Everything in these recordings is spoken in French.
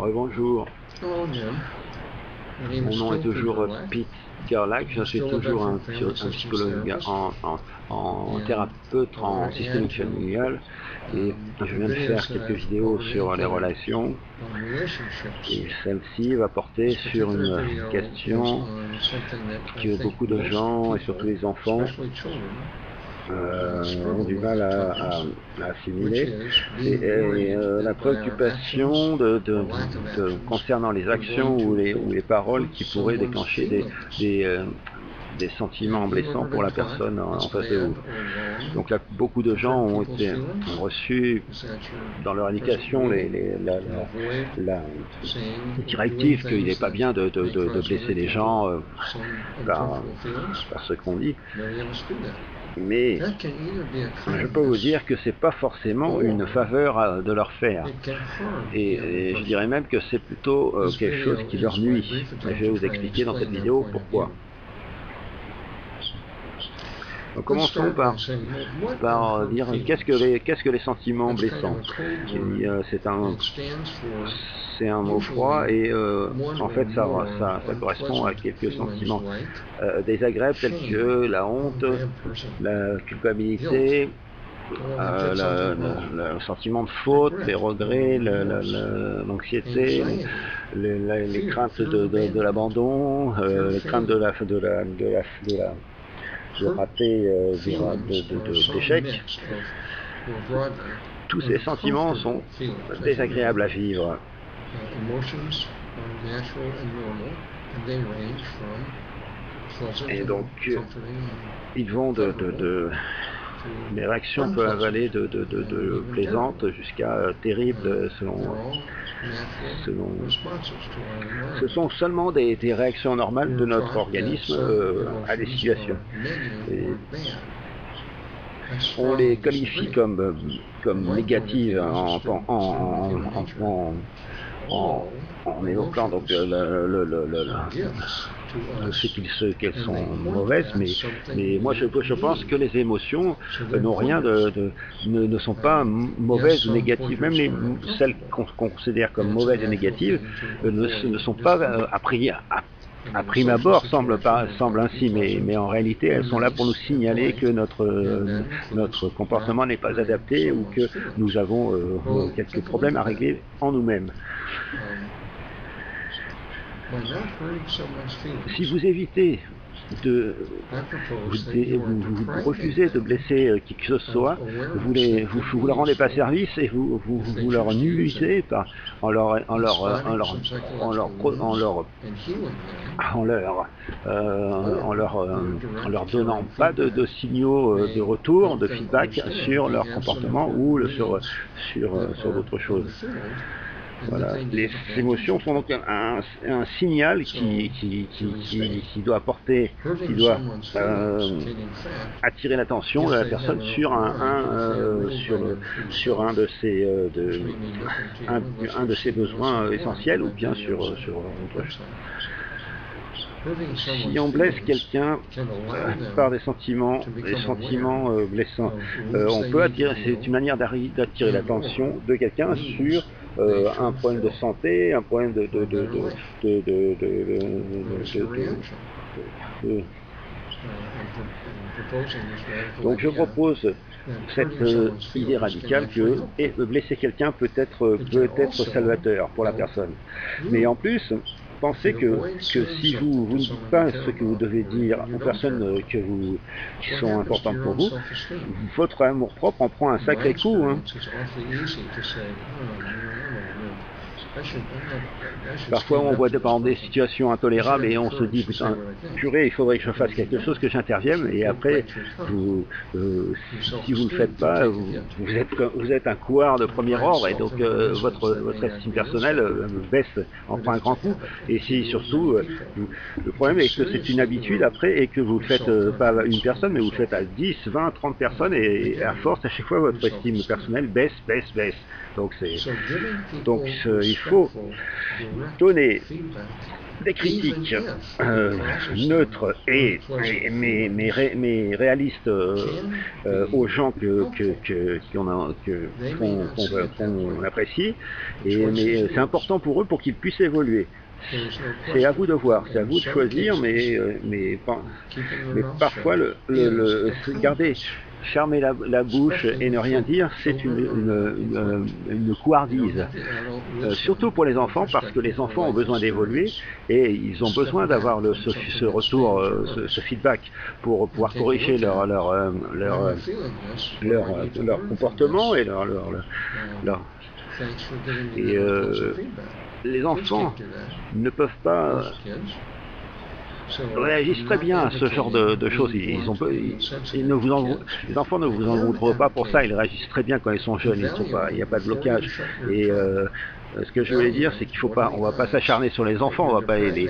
Rebonjour, Hello again. My name mon is nom est still toujours Peter Black. Peter Lack, je I'm suis still a toujours veteran un family systems psychologue therapist, en and thérapeute I en want to add systémique to familiale et je the viens de faire videos that quelques I've vidéos already sur les uploaded relations on relationships. et celle-ci va porter This sur particular une video is question on something that I que think beaucoup de most gens et surtout people, les enfants especially children, ont struggle du with mal at times, à which assimiler. is C'est being worried la that by our actions préoccupation or lack of actions, concernant les we're going actions ou to les paroles hurt qui pourraient someone's déclencher feelings. des sentiments Have you blessants ever pour been la taught personne en it's face de vous. bad or wrong Donc là, beaucoup de to gens hurt ont people's été feelings? ont reçu Is that your dans leur present éducation rule to avoid la saying or doing directive qu'il n'est things pas that bien may de cause other blesser les people gens some par, uncomfortable feelings? par ce qu'on dit. Many of us do that. Mais That can either be a je peux vous kindness dire que c'est pas forcément or une faveur de leur faire. it can harm the other Et je person. dirais même que c'est plutôt This quelque chose video qui leur is my nuit. brief Et je vais attempt to vous try and expliquer dans cette explain their vidéo point of pourquoi. view. Donc, Let's commençons start by saying, well, what are par hurt dire feelings? qu'est-ce que les sentiments That's kind of blessants. a code Et, word, c'est and it stands for c'est un mot froid usually et one en or fait more ça correspond à unpleasant quelques feelings sentiments like désagréables tels shame, que la honte, bad person, la guilt, culpabilité, or that you did something wrong, le sentiment de faute, les regret, regrets, remorse, l'anxiété, anxiety, les fear craintes of de abandonment, l'abandon, fear of les craintes de failure. Hurt rater, feelings are some d'échec. mix of, more broadly, Tous ces sentiments sont uncomfortable feelings. As you désagréables know, à vivre. emotions are natural and normal, and they range from pleasant Et and donc, comforting ils vont and pleasurable les to réactions peuvent aller unpleasant and even plaisantes terrible. jusqu'à terribles They're all natural responses to our Ce sont environment. seulement des réactions normales de We're notre taught that organisme some à des emotions situations. are negative Et or bad. I on les strongly qualifie disagree. comme From my point of négatives view as a student of human nature, all en évoquant donc emotions are gifts to le fait us, qu'elles and sont they point mauvaises, at something mais moi we je pense que need. les émotions So they're n'ont rien pointers. ne sont pas Yes, mauvaises ou some négatives. Même pointers are celles uncomfortable, qu'on considère comme and it's a mauvaises et natural négatives thing to ne avoid sont pas discomfort. And à in a prime social abord situation, they semblent tend to be ainsi, pleasant mais en réalité elles or sont là pour nous nice and signaler que polite, and that notre includes comportement not n'est pas hurting adapté ou que someone's feelings. nous avons Well, quelques take a look problèmes at à that. régler en nous-mêmes. By not hurting someone's Si feelings, vous évitez de I propose that you are vous depriving refusez de them blesser qui que ce of soit, awareness that could vous be leur rendez pas useful service et if they vous leur choose to use it nuisez spotting some psychological wounds and healing them, en leur, or en leur direct donnant caring pas de feedback signaux de may retour, help de them feedback understand sur they leur have some comportement important ou needs that sur are d'autres choses. unfulfilled and that Voilà. they Les need émotions attention sont donc to. un signal So, to restate, qui doit hurting doit someone's feelings can in fact, attirer l'attention de if la they have personne an sur open mind, if they are ruled by their true sur self, which may mean nothing to you unless un you've de ses seen or listened besoins to one essentiels of ou my bien videos sur on autre my chose. website. Hurting Si someone's on blesse feelings quelqu'un can allow par them des to become aware blessants, of wounds on they peut need to c'est heal une manière d'attirer and or l'attention de quelqu'un sur needs they un should problème de fill santé, un problème for a better life. Notice your reaction. de- In proposing this radical Donc je idea propose that cette hurting someone's idée feelings can radicale actually que help them. blesser quelqu'un peut It can also salvateur pour la help personne. Mais you. en plus, If pensez you avoid que saying si vous something to ne dites someone you pas care ce que vous about devez or dire even you aux don't care personnes about, qui what sont happens to importantes your pour own vous, self-esteem? votre amour-propre en prend un In my sacré coup. Hein. experience, it's awfully easy to say, oh, I'm a wimp. I should Parfois, stand on up voit to this des person. situations I should intolérables have et the on se dit, courage to say putain, what I think. purée, il faudrait que je But fasse if you quelque chose, don't, que j'intervienne. Et you'll après, bite your tongue. vous, Your si vous ne le faites self-esteem can pas, take a hit. vous êtes un couard de And premier by ordre et itself, donc in one instance, that may votre not estime be personnelle insulting. baisse, en But prend if un it's a grand coup. habit, Et if si you do it with surtout, many people, le it problème can est que c'est une seriously habitude erode après et que vous le your faites pas à une self-confidence in personne, mais vous le faites à yourself. 10, 20, 30 personnes And et à again, force, à chaque fois, votre your estime self-esteem. personnelle baisse. Donc, So giving donc people il faut respectful, direct donner feedback des critiques neutres mais réalistes aux gens qu'on apprécie, mais c'est important pour eux pour qu'ils puissent évoluer. C'est à vous de voir, c'est à vous de choisir, mais parfois garder, fermer la bouche et ne rien dire, c'est une couardise. Surtout pour les enfants, parce que les enfants ont besoin d'évoluer et ils ont besoin d'avoir ce retour, ce feedback pour pouvoir corriger leur comportement et et les enfants ne peuvent pas réagissent très bien à ce genre de choses. Les enfants ne vous en voudront pas pour ça. Ils réagissent très bien quand ils sont jeunes. Il n'y a pas de blocage. Et ce que je voulais dire, c'est on va pas s'acharner sur les enfants. On va pas les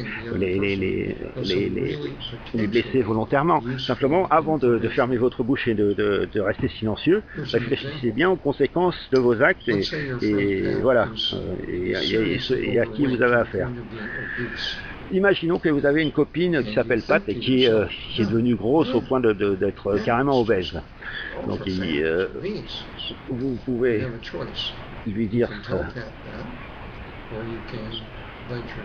blesser volontairement. Simplement, avant de fermer votre bouche et de rester silencieux, réfléchissez bien aux conséquences de vos actes et voilà. Et à qui vous avez affaire. Imaginons que vous avez une copine qui s'appelle Pat et qui est devenue grosse au point d'être carrément obèse. Donc vous pouvez lui dire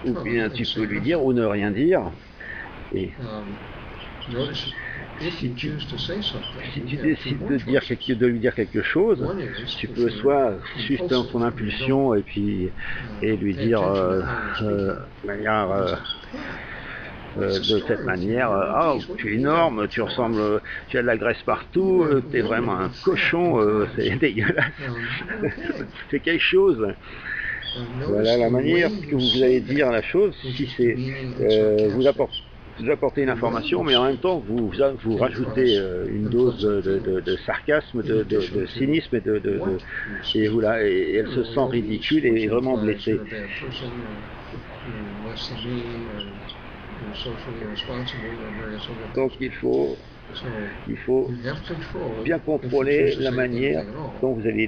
ou bien tu peux lui dire ou ne rien dire. Et si tu décides de lui dire quelque chose, tu peux soit suivre ton impulsion et lui dire de cette manière, oh, tu es énorme, tu as de la graisse partout, tu es vraiment un cochon, c'est dégueulasse, c'est quelque chose. Voilà la manière que vous allez dire la chose. Si c'est vous apportez une information, mais en même temps vous rajoutez une dose de sarcasme, de cynisme et elle se sent ridicule et vraiment blessée. Donc il faut bien contrôler la manière dont vous allez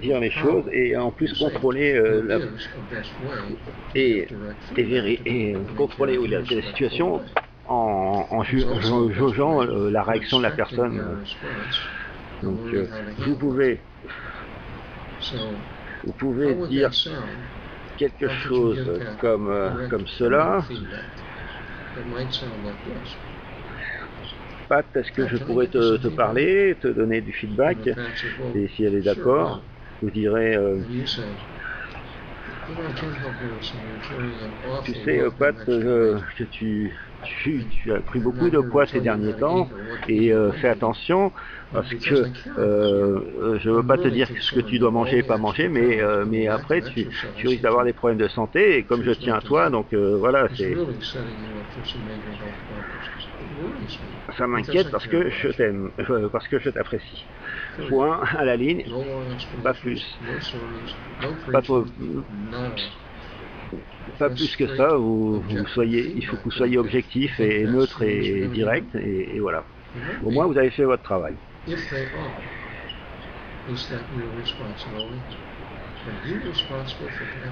dire les choses et en plus contrôler contrôler la situation en jaugeant la réaction de la personne. Donc vous pouvez dire quelque chose comme cela. Pat, est-ce que je pourrais te parler, te donner du feedback? Et si elle est d'accord, vous direz tu sais, Pat, que tu as pris beaucoup de poids ces derniers temps et fais attention parce que je ne veux pas te dire ce que tu dois manger et pas manger, mais après tu risques d'avoir des problèmes de santé et comme je tiens à toi, donc voilà, ça m'inquiète parce que je t'aime, parce que je t'apprécie. Point à la ligne, pas plus. Pas plus que ça, il faut que vous soyez objectif et neutre et direct, et voilà. Au moins, vous avez fait votre travail.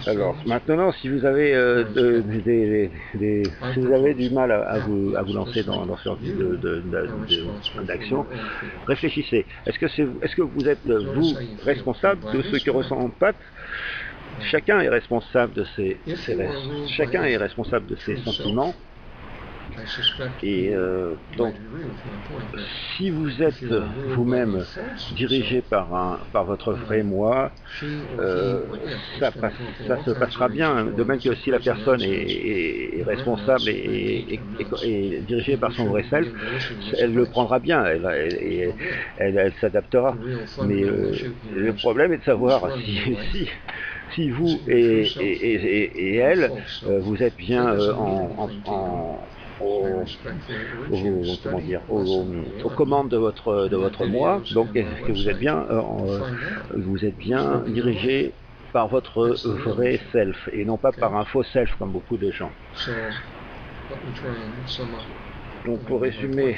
Alors, maintenant, si vous avez, si vous avez du mal à vous lancer dans ce genre d'action, réfléchissez. Est-ce que vous êtes, vous, responsable de ce que ressent Pat? Chacun est responsable de chacun est responsable de ses sentiments. Et donc, si vous êtes vous-même dirigé par votre vrai moi, ça se passera bien. De même que si la personne est responsable et dirigée par son vrai self, elle le prendra bien, elle s'adaptera. Mais le problème est de savoir si vous et elle, vous êtes bien aux commandes de votre moi, donc que vous êtes bien dirigé par votre vrai self et non pas par un faux self comme beaucoup de gens. Donc pour résumer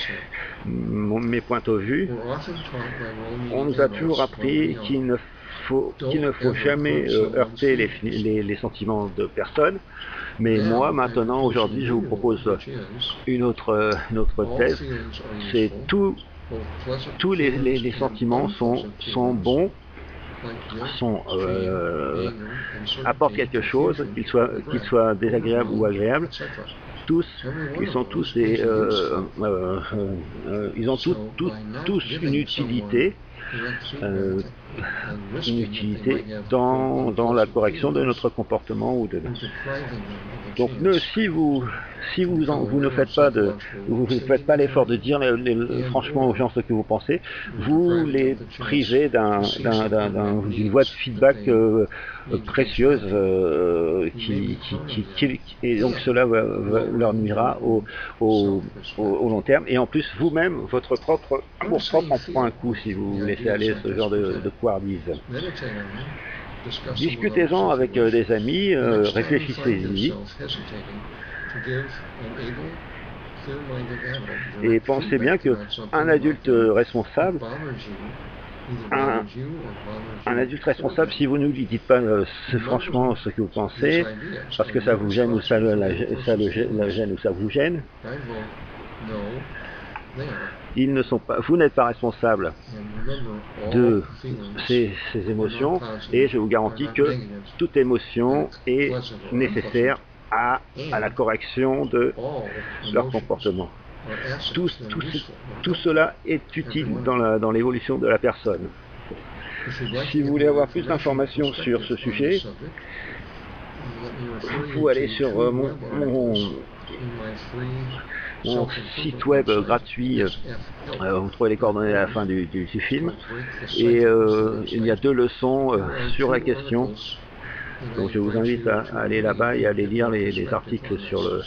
mes points de vue, on nous a toujours appris qu'il ne qu'il ne faut jamais heurter les sentiments de personne. Mais moi, maintenant, aujourd'hui, je vous propose une autre thèse. C'est tous les sentiments sont bons, apportent quelque chose, qu'ils soient désagréables ou agréables. Ils ont tous une utilité, dans la correction de notre comportement ou de. Donc si vous ne faites pas l'effort de dire franchement aux gens ce que vous pensez, vous les privez d'une voie de feedback précieuse, et donc cela leur nuira au long terme. Et en plus, vous-même, votre propre amour propre en prend un coup si vous laissez aller ce genre de couardise. Discutez-en avec des amis, réfléchissez-y. Et pensez bien qu'un adulte responsable, si vous ne lui dites pas franchement ce que vous pensez, parce que ça vous gêne ou ça la gêne ou ça vous gêne, vous n'êtes pas responsable de ces émotions, et je vous garantis que toute émotion est nécessaire à la correction de leur comportement. Tout cela est utile dans l'évolution de la personne. Si vous voulez avoir plus d'informations sur ce sujet, vous pouvez aller sur mon site web gratuit. Vous trouvez les coordonnées à la fin du film. Et il y a 2 leçons sur la question. Donc je vous invite à aller là-bas et à aller lire les articles sur le.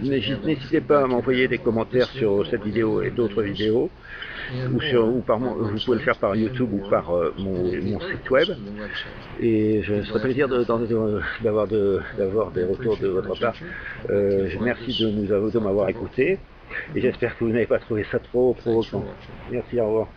N'hésitez pas à m'envoyer des commentaires sur cette vidéo et d'autres vidéos, vous pouvez le faire par YouTube ou par mon site web, et je serais plaisir d'avoir des retours de votre part. Merci de m'avoir écouté, et j'espère que vous n'avez pas trouvé ça trop provoquant. Merci, au revoir.